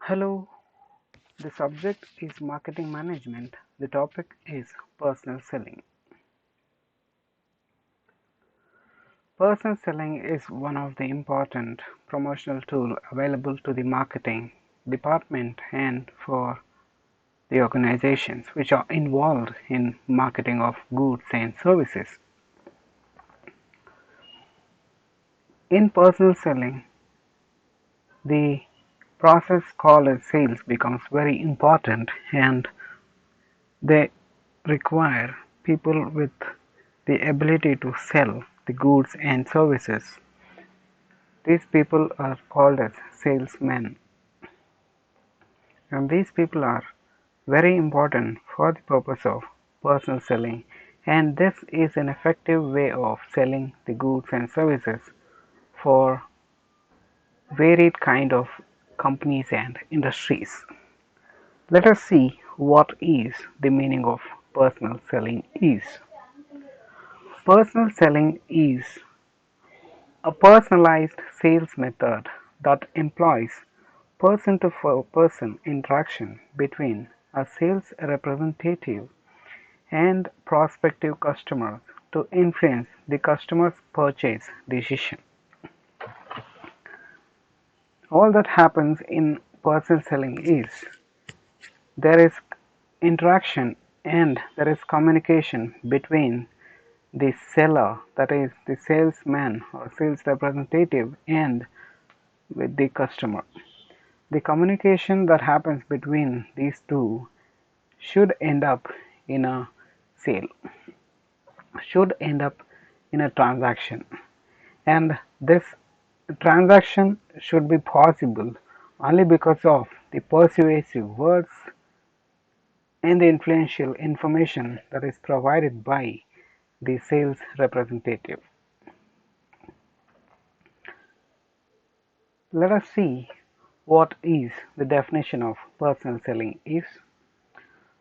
Hello, the subject is marketing management. The topic is personal selling. Personal selling is one of the important promotional tools available to the marketing department and for the organizations which are involved in marketing of goods and services. In personal selling, the process called as sales becomes very important and they require people with the ability to sell the goods and services. These people are called as salesmen, and these people are very important for the purpose of personal selling, and this is an effective way of selling the goods and services for varied kind of companies and industries. Let us see what is the meaning of personal selling is. Personal selling is a personalized sales method that employs person-to-person interaction between a sales representative and prospective customers to influence the customer's purchase decision. All that happens in personal selling is there is interaction and there is communication between the seller, that is the salesman or sales representative, and with the customer. The communication that happens between these two should end up in a sale, should end up in a transaction, and this transaction should be possible only because of the persuasive words and the influential information that is provided by the sales representative. Let us see what is the definition of personal selling is.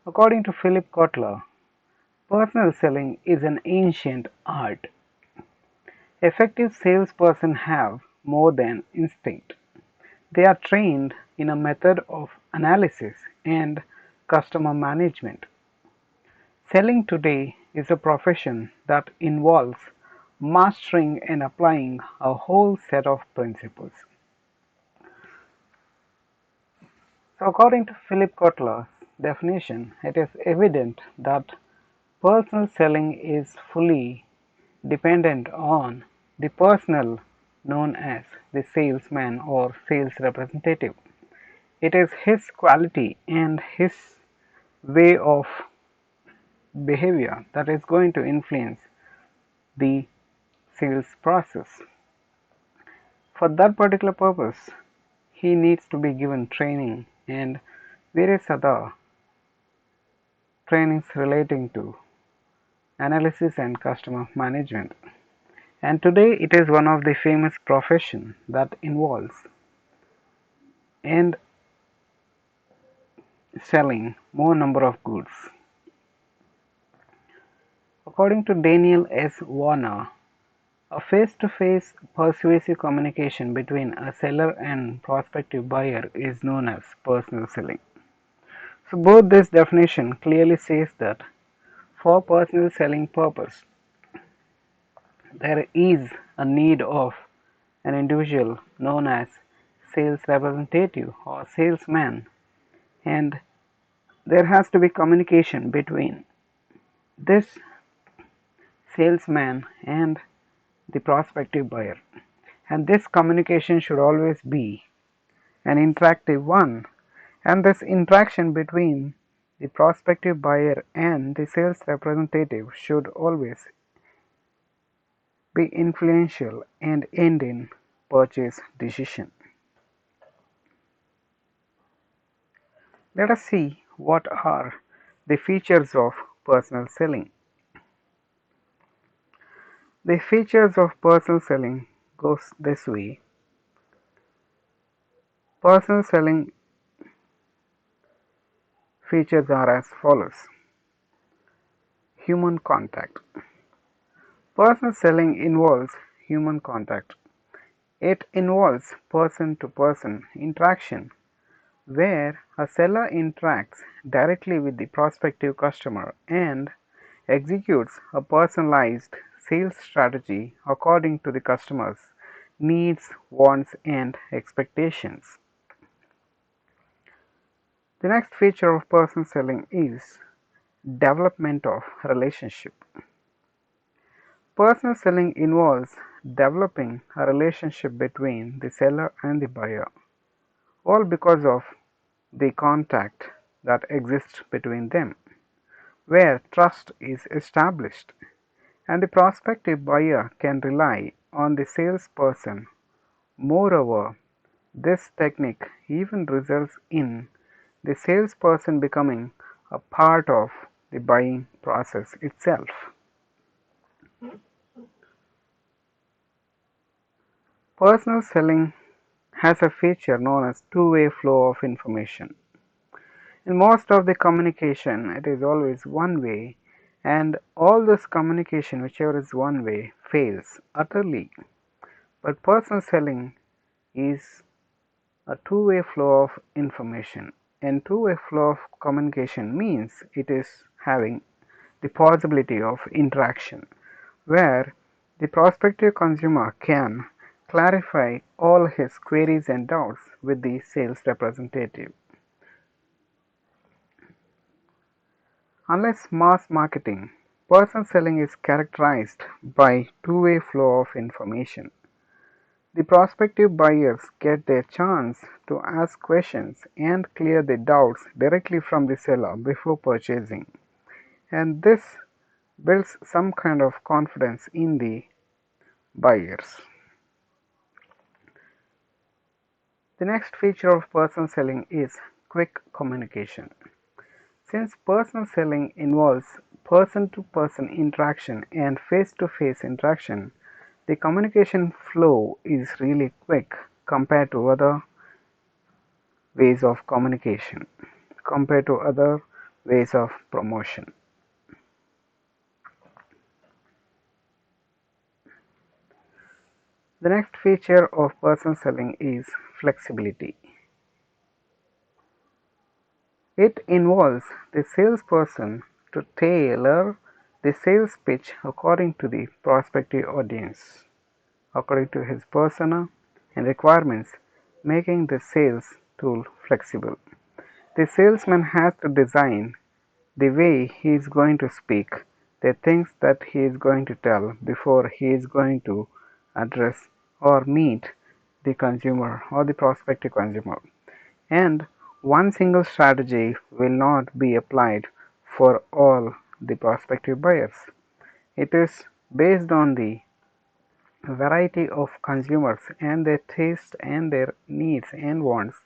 According to Philip Kotler, personal selling is an ancient art. Effective salespersons have more than instinct. They are trained in a method of analysis and customer management. Selling today is a profession that involves mastering and applying a whole set of principles. So according to Philip Kotler's definition, it is evident that personal selling is fully dependent on the personnel known as the salesman or sales representative. It is his quality and his way of behavior that is going to influence the sales process. For that particular purpose, he needs to be given training and various other trainings relating to analysis and customer management. And today it is one of the famous profession that involves and selling more number of goods. According to Daniel S. Warner, a face-to-face persuasive communication between a seller and prospective buyer is known as personal selling. So both this definition clearly says that for personal selling purpose, there is a need of an individual known as sales representative or salesman, and there has to be communication between this salesman and the prospective buyer, and this communication should always be an interactive one, and this interaction between the prospective buyer and the sales representative should always be influential and end in purchase decision. Let us see what are the features of personal selling. The features of personal selling goes this way. Personal selling features are as follows. Human contact. Personal selling involves human contact. It involves person-to-person interaction where a seller interacts directly with the prospective customer and executes a personalized sales strategy according to the customer's needs, wants, and expectations. The next feature of person selling is development of relationship. Personal selling involves developing a relationship between the seller and the buyer, all because of the contact that exists between them, where trust is established and the prospective buyer can rely on the salesperson. Moreover, this technique even results in the salesperson becoming a part of the buying process itself. Personal selling has a feature known as two-way flow of information. In most of the communication, it is always one way, and all this communication, whichever is one way, fails utterly. But personal selling is a two-way flow of information, and two-way flow of communication means it is having the possibility of interaction, where the prospective consumer can clarify all his queries and doubts with the sales representative. Unless mass marketing, personal selling is characterized by two-way flow of information. The prospective buyers get their chance to ask questions and clear their doubts directly from the seller before purchasing, and this builds some kind of confidence in the buyers. The next feature of personal selling is quick communication. Since personal selling involves person-to-person interaction and face-to-face interaction, the communication flow is really quick compared to other ways of communication, compared to other ways of promotion. The next feature of personal selling is flexibility. It involves the salesperson to tailor the sales pitch according to the prospective audience, according to his persona and requirements, making the sales tool flexible. The salesman has to design the way he is going to speak, the things that he is going to tell before he is going to address or meet the consumer or the prospective consumer. And one single strategy will not be applied for all the prospective buyers. It is based on the variety of consumers and their taste and their needs and wants.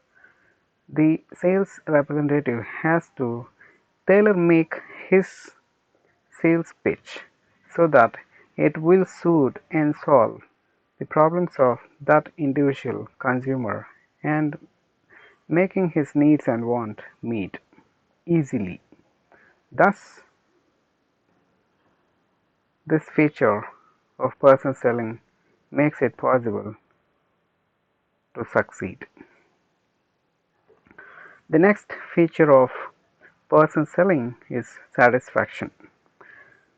The sales representative has to tailor make his sales pitch so that it will suit and solve the problems of that individual consumer and making his needs and want meet easily. Thus, this feature of personal selling makes it possible to succeed. The next feature of personal selling is satisfaction.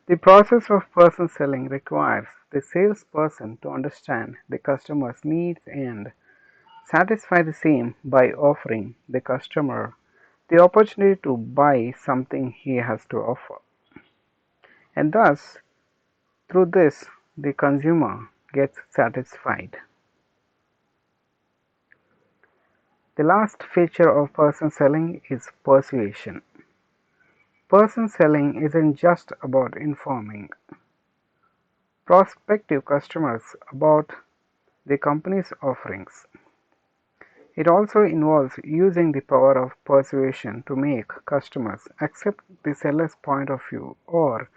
The process of personal selling requires the salesperson to understand the customer's needs and satisfy the same by offering the customer the opportunity to buy something he has to offer. And thus, through this, the consumer gets satisfied. The last feature of person selling is persuasion. Person selling isn't just about informing prospective customers about the company's offerings. It also involves using the power of persuasion to make customers accept the seller's point of view or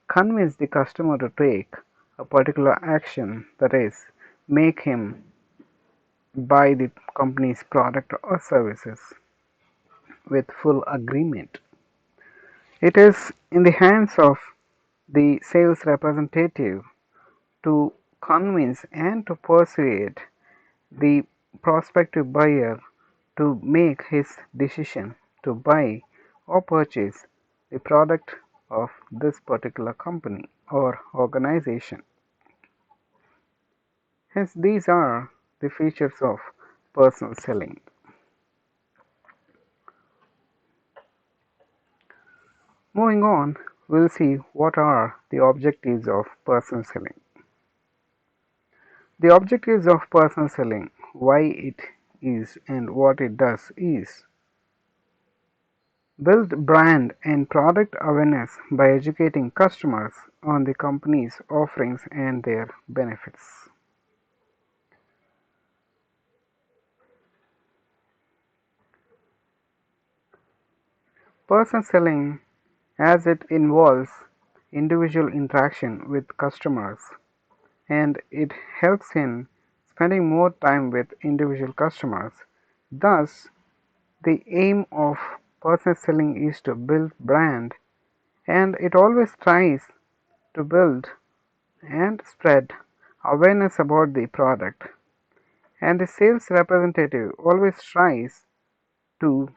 convince the customer to take a particular action, that is, make him buy the company's product or services with full agreement. It is in the hands of the sales representative to convince and to persuade the prospective buyer to make his decision to buy or purchase the product of this particular company or organization. Hence, these are the features of personal selling. Moving on, we'll see what are the objectives of personal selling. The objectives of personal selling, why it is and what it does is build brand and product awareness by educating customers on the company's offerings and their benefits. Personal selling, as it involves individual interaction with customers, and it helps in spending more time with individual customers. Thus, the aim of personal selling is to build brand, and it always tries to build and spread awareness about the product. And the sales representative always tries to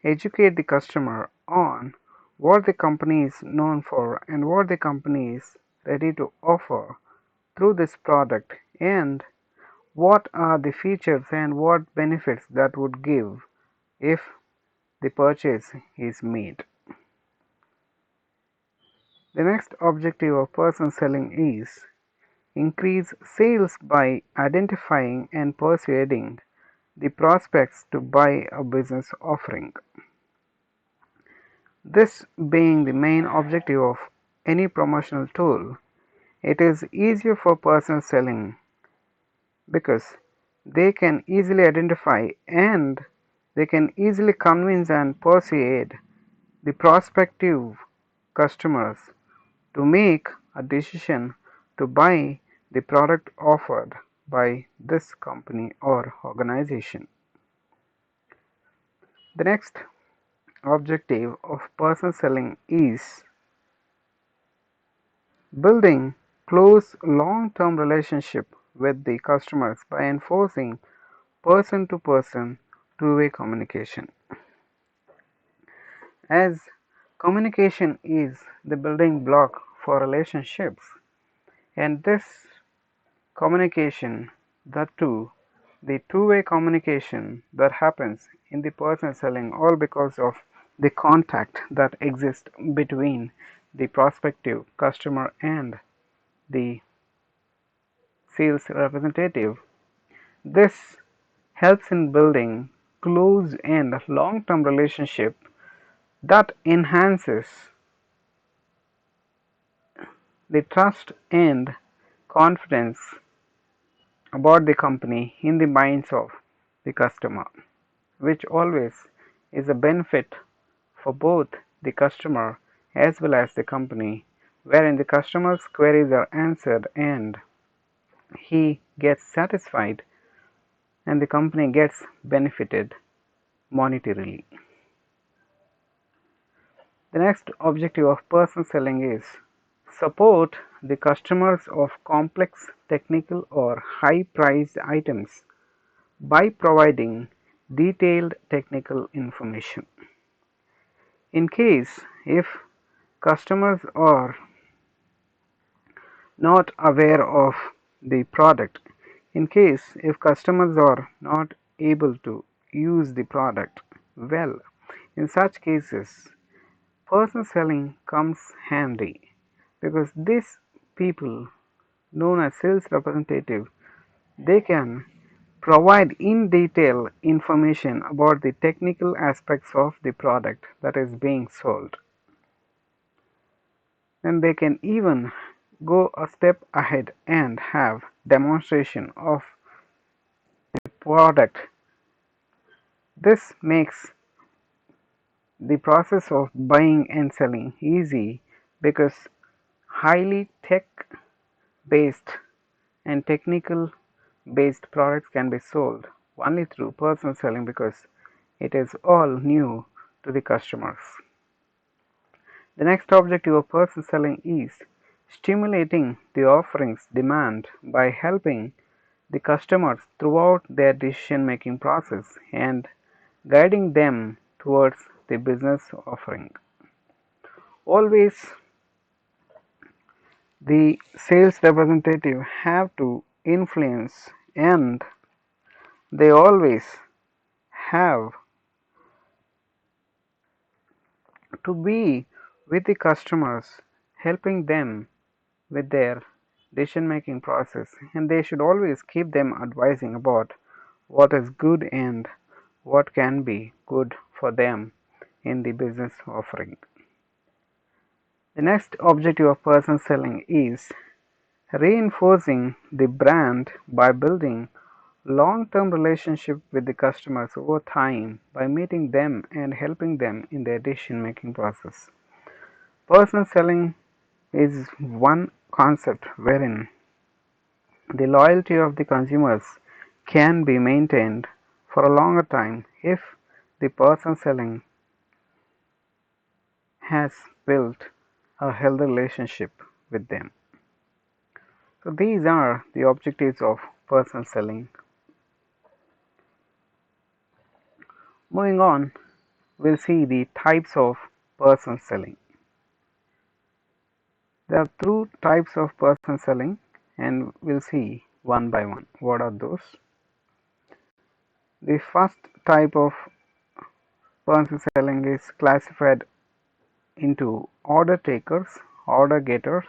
educate the customer on what the company is known for and what the company is ready to offer through this product, and what are the features and what benefits that would give if the purchase is made. The next objective of personal selling is increase sales by identifying and persuading the prospects to buy a business offering. This being the main objective of any promotional tool, it is easier for personal selling because they can easily identify and they can easily convince and persuade the prospective customers to make a decision to buy the product offered by this company or organization. The next objective of personal selling is building close long-term relationship with the customers by enforcing person-to-person two-way communication. As communication is the building block for relationships, and this communication, that too, the two-way communication that happens in the personal selling, all because of the contact that exists between the prospective customer and the sales representative. This helps in building close and long-term relationship that enhances the trust and confidence about the company in the minds of the customer, which always is a benefit for both the customer as well as the company, wherein the customer's queries are answered and he gets satisfied and the company gets benefited monetarily. The next objective of personal selling is support the customers of complex technical or high-priced items by providing detailed technical information. In case if customers are not aware of the product, in case if customers are not able to use the product well, in such cases personal selling comes handy, because these people known as sales representative, they can provide in detail information about the technical aspects of the product that is being sold. And they can even go a step ahead and have demonstration of the product. This makes the process of buying and selling easy, because highly tech based and technical based products can be sold only through personal selling, because it is all new to the customers. The next objective of personal selling is stimulating the offerings demand by helping the customers throughout their decision-making process and guiding them towards the business offering. Always the sales representative have to influence, and they always have to be with the customers, helping them with their decision making process, and they should always keep them advising about what is good and what can be good for them in the business offering. The next objective of person selling is reinforcing the brand by building long-term relationship with the customers over time by meeting them and helping them in their decision-making process. Person selling is one concept wherein the loyalty of the consumers can be maintained for a longer time if the person selling has built a healthy relationship with them. So these are the objectives of person selling. Moving on, we'll see the types of person selling. There are two types of person selling, and we'll see one by one. What are those? The first type of person selling is classified into order takers, order getters,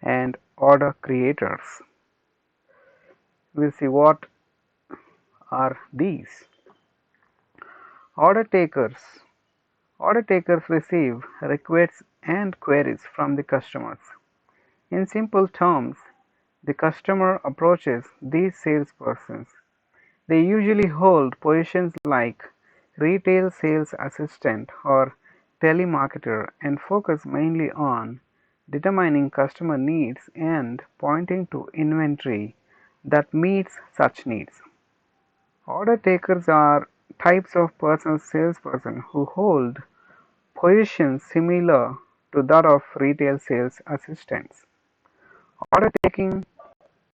and order creators. We'll see what are these. Order takers. Order takers receive requests and queries from the customers. In simple terms, the customer approaches these salespersons. They usually hold positions like retail sales assistant or telemarketer and focus mainly on determining customer needs and pointing to inventory that meets such needs. Order takers are types of salesperson who hold positions similar to that of retail sales assistants. Order taking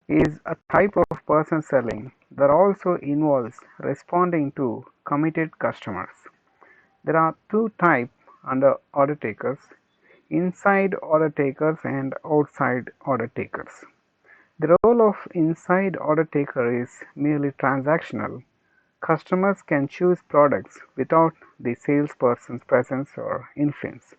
is a type of person selling that also involves responding to committed customers. There are two types under order takers: inside order takers and outside order takers. The role of inside order taker is merely transactional. Customers can choose products without the salesperson's presence or influence,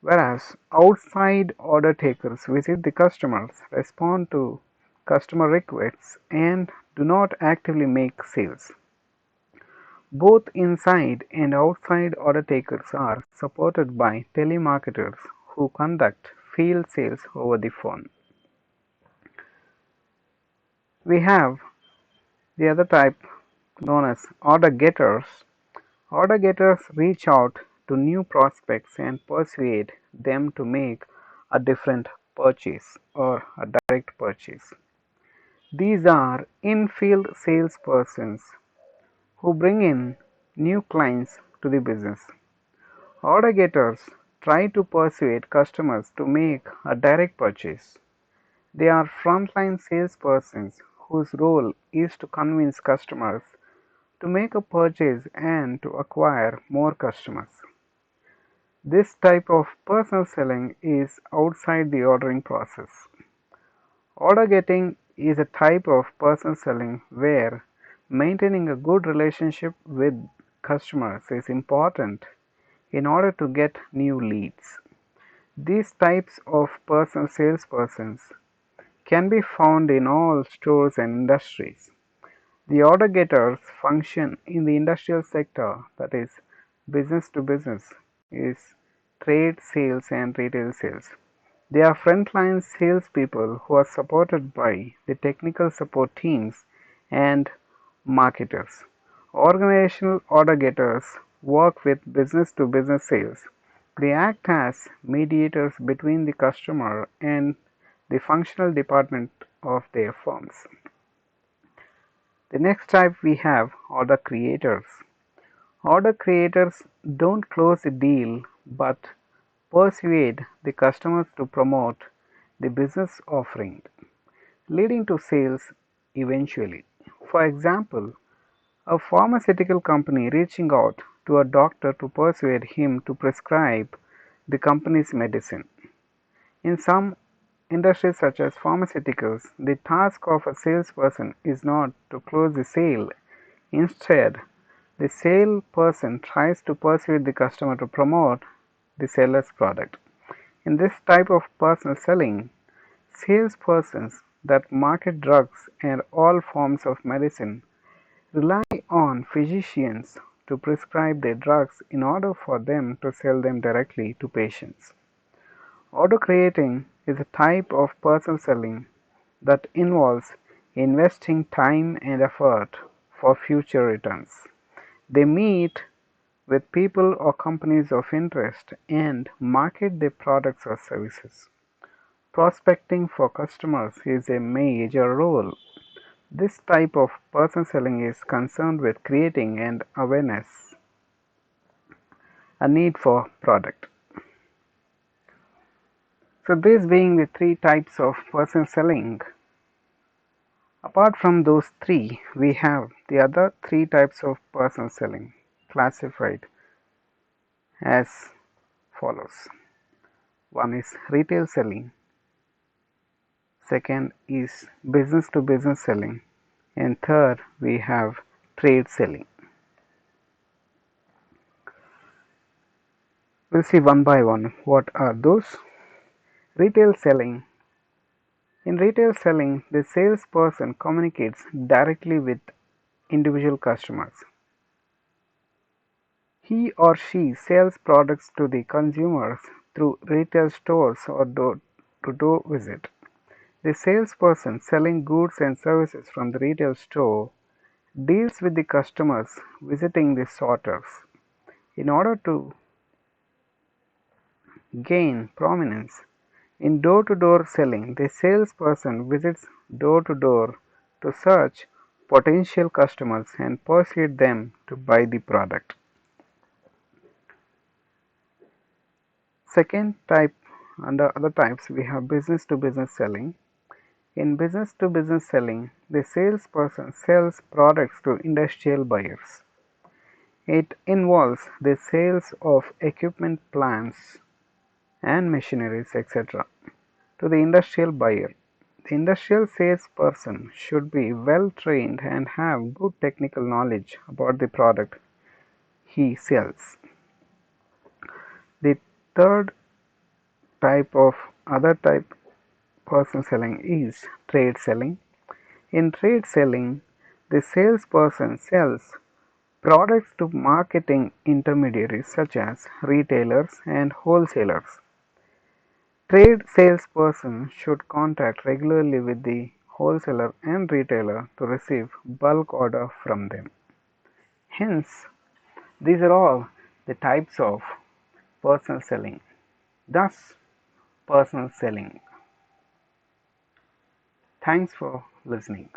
whereas outside order takers visit the customers, respond to customer requests, and do not actively make sales. Both inside and outside order takers are supported by telemarketers who conduct field sales over the phone. We have the other type known as order getters. Order getters reach out to new prospects and persuade them to make a different purchase or a direct purchase. These are in-field salespersons who bring in new clients to the business. Order getters try to persuade customers to make a direct purchase. They are frontline salespersons whose role is to convince customers to make a purchase and to acquire more customers. This type of person selling is outside the ordering process. Order getting is a type of person selling where maintaining a good relationship with customers is important in order to get new leads. These types of salespersons can be found in all stores and industries. The order getters function in the industrial sector, that is, business to business, is trade sales and retail sales. They are frontline salespeople who are supported by the technical support teams and marketers. Organizational order getters work with business to business sales. They act as mediators between the customer and the functional department of their firms. The next type we have order creators. Order creators don't close a deal but persuade the customers to promote the business offering, leading to sales eventually. For example, a pharmaceutical company reaching out to a doctor to persuade him to prescribe the company's medicine. In some industries such as pharmaceuticals, the task of a salesperson is not to close the sale. Instead, the salesperson tries to persuade the customer to promote the seller's product. In this type of personal selling, salespersons that market drugs and all forms of medicine rely on physicians to prescribe their drugs in order for them to sell them directly to patients. Auto creating is a type of personal selling that involves investing time and effort for future returns. They meet with people or companies of interest and market their products or services. Prospecting for customers is a major role. This type of personal selling is concerned with creating an awareness, a need for product. So these being the three types of personal selling. Apart from those three, we have the other three types of personal selling classified as follows. One is retail selling, second is business to business selling, and third we have trade selling. We'll see one by one what are those. Retail selling. In retail selling, the salesperson communicates directly with individual customers. He or she sells products to the consumers through retail stores or door-to-door visit. The salesperson selling goods and services from the retail store deals with the customers visiting the sorters. In order to gain prominence in door-to-door selling, the salesperson visits door-to-door to search potential customers and persuade them to buy the product. Second type, under other types, we have business to business selling. In business to business selling, the salesperson sells products to industrial buyers. It involves the sales of equipment, plants and machineries, etc. to the industrial buyer. The industrial salesperson should be well trained and have good technical knowledge about the product he sells. The third type of other type person selling is trade selling. In trade selling, the salesperson sells products to marketing intermediaries such as retailers and wholesalers. Trade salesperson should contact regularly with the wholesaler and retailer to receive bulk order from them. Hence, these are all the types of personal selling. Thus, personal selling. Thanks for listening.